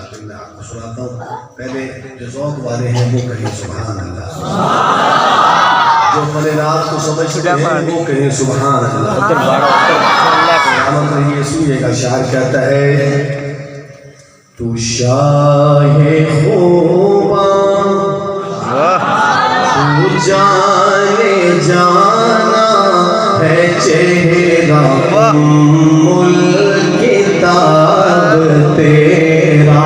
लेकिन मैं आपको सुनाता हूँ। पहले जो ज़ौक़ वाले हैं वो कहें सुभान अल्लाह, जो फलेनाथ को समझते हैं वो कहें सुभान अल्लाह। ये सुनिएगा, शायर कहता है तू शाहे खूबा तू जाने जाना है चेहरा उम्मुल किताब तेरा।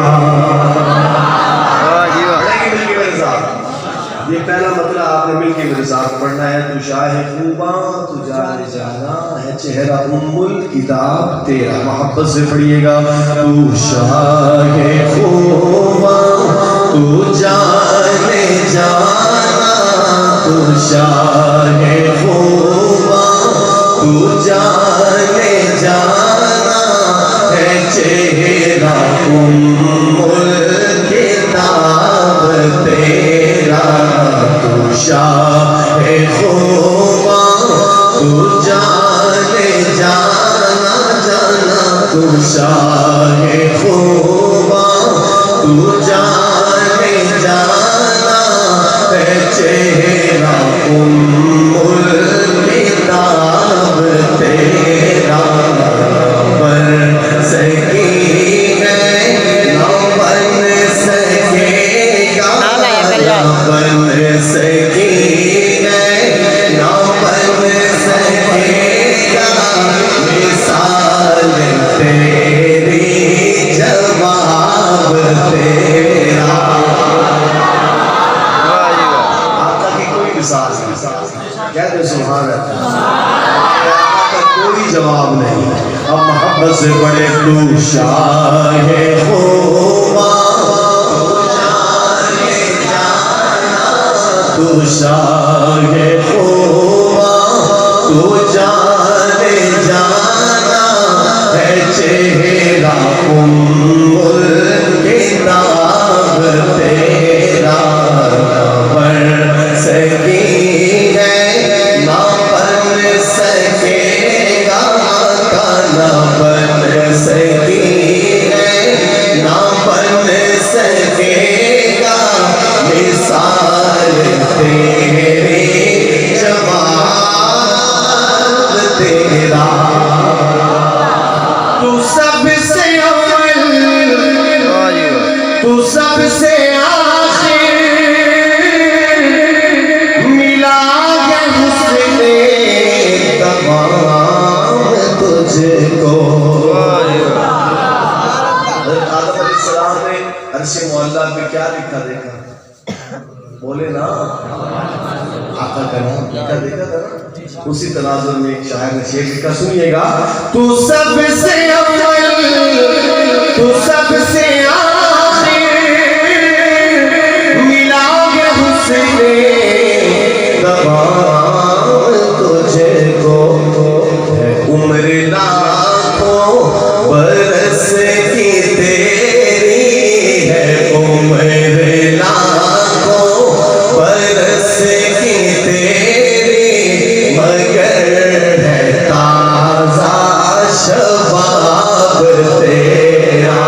ये पहला मतलब आपने मिलके मेरे साथ पढ़ना है। तू शाहे खूबा तू जाने जाना है चेहरा उम्मुल किताब तेरा। मोहब्बत से पढ़िएगा। तू शाहे खूबा तू जाने जाना, तू शाहे खूबा तू जाने जाना है चेहरा उम्मुल किताब तेरा। तू शाहे खूबा तू जाने जाना जाना, तू शाहे खूबा तू जाने जाना है चेहरा उम्मुल किताब तेरा। बन सकी है ना बन सकेगा, बन सकी है ना बन सकेगा मिसाल तेरी जवाब तेरा। आका की कोई मिसाल नहीं, कहते सुभान अल्लाह, कोई जवाब नहीं। अब मोहब्बत से बड़े तू शाहे खूबा तू शाहे खूबा तू जाने जाना है चेहरा उम्मुल किताब तेरा। बन सकी है ना बन सकेगा, ना बन सकी है ना बन सकेगा मिसाल तेरी जवाब तेरा। तू सबसे अव्वल तू सबसे आखिर मिला है हुस्ने तमाम तुझको। आदम अलैहिस्सलाम ने अर्शे मुअल्ला पे क्या लिखा देखा? बोले ना, आका का नाम लिखा देखा था ना। उसी तनाजुर में एक शायर ने शेर लिखा, सुनिएगा। तू सबसे अव्वल तू सबसे आखिर मिला है हुस्ने तमाम तुझको। उम्र लाखों बरस की तेरी है, उम्र लाखों बरस की तेरी मगर है ताजा शबाब तेरा।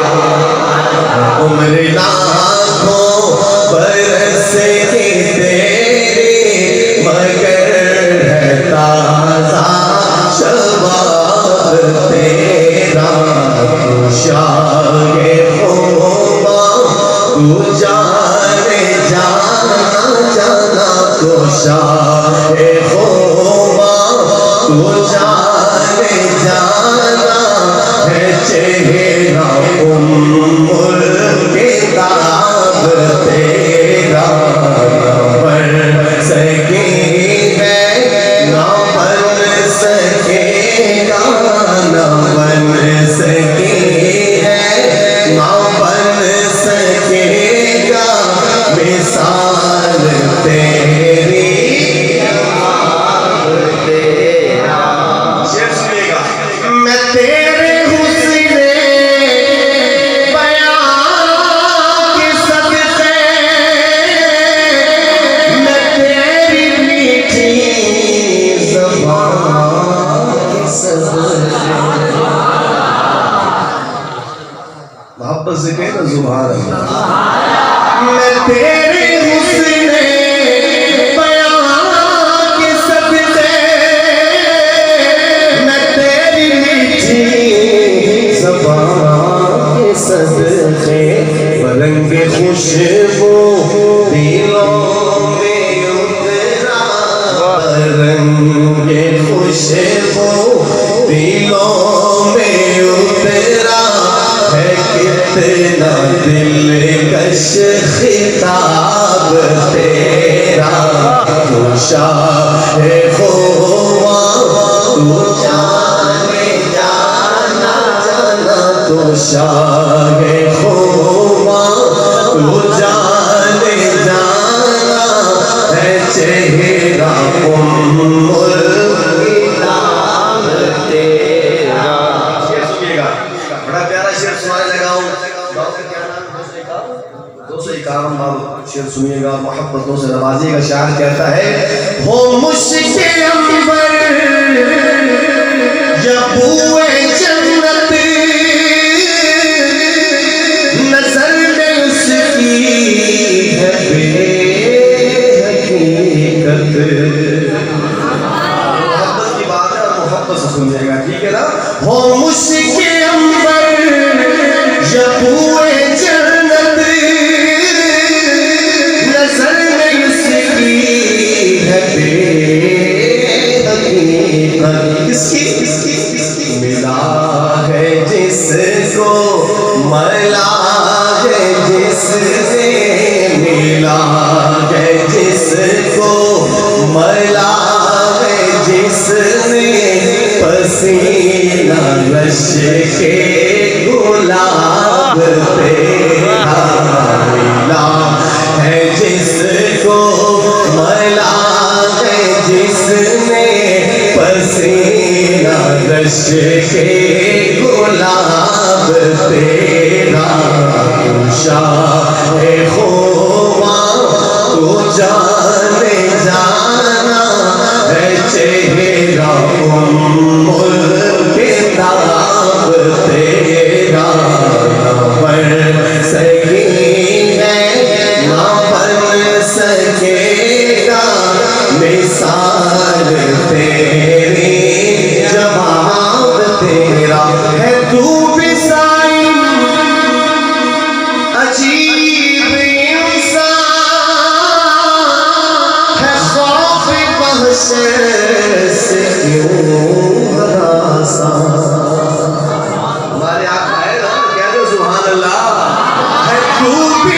ना सुभान अल्लाह। मैं तेरे हुस्ने बयां के सदके, मैं तेरी मीठी ज़बान के सदके, रंगे खुशबू दिलों में उतरा, रंगे खुशबू दिलों में उतरा है, कितना दिलकश खिताब तेरा, तू शाहे खुआ तू जाने जाना जाना, तू शाहे खुआ तू जाने जाना है, चेहरा उम्मुल किताब तेरा। शेर सुनिएगा, बड़ा प्यारा शेर सुनाने लगा हूँ। शेर सुनिएगा, मोहब्बतों से नवाजिएगा। शायर कहता है, हो मुश्किल अंबर या बूए जन्नत, नजर में उसकी है बेहकीकत। मोहब्बत की बात है और मोहब्बत से सुनिएगा, ठीक है ना। हो मुश्किल अंबर या बूए जन्नत, नजर में उसकी है बेहकीकत। किसकी मिला है जिसको, मिला है जिसने, मिला है जिसको, मिला है जिसने, पसीना रश के गुलाब तेरा, मिला है जिसको, मिला है जिसने, पसीना रश के गुलाब तेरा, तू शाहे खुआ तू जाने जाना है, चेहरा उम्मुल किताब तेरा, ना बन सकी है ना बन सकेगा, मिसाल तेरी जवाब तेरा है, तू भी साईं अजीब इंसान है, खौफ महशर से क्यों हरासा। हमारे आका है ना, कह दो सुभान अल्लाह। है तू भी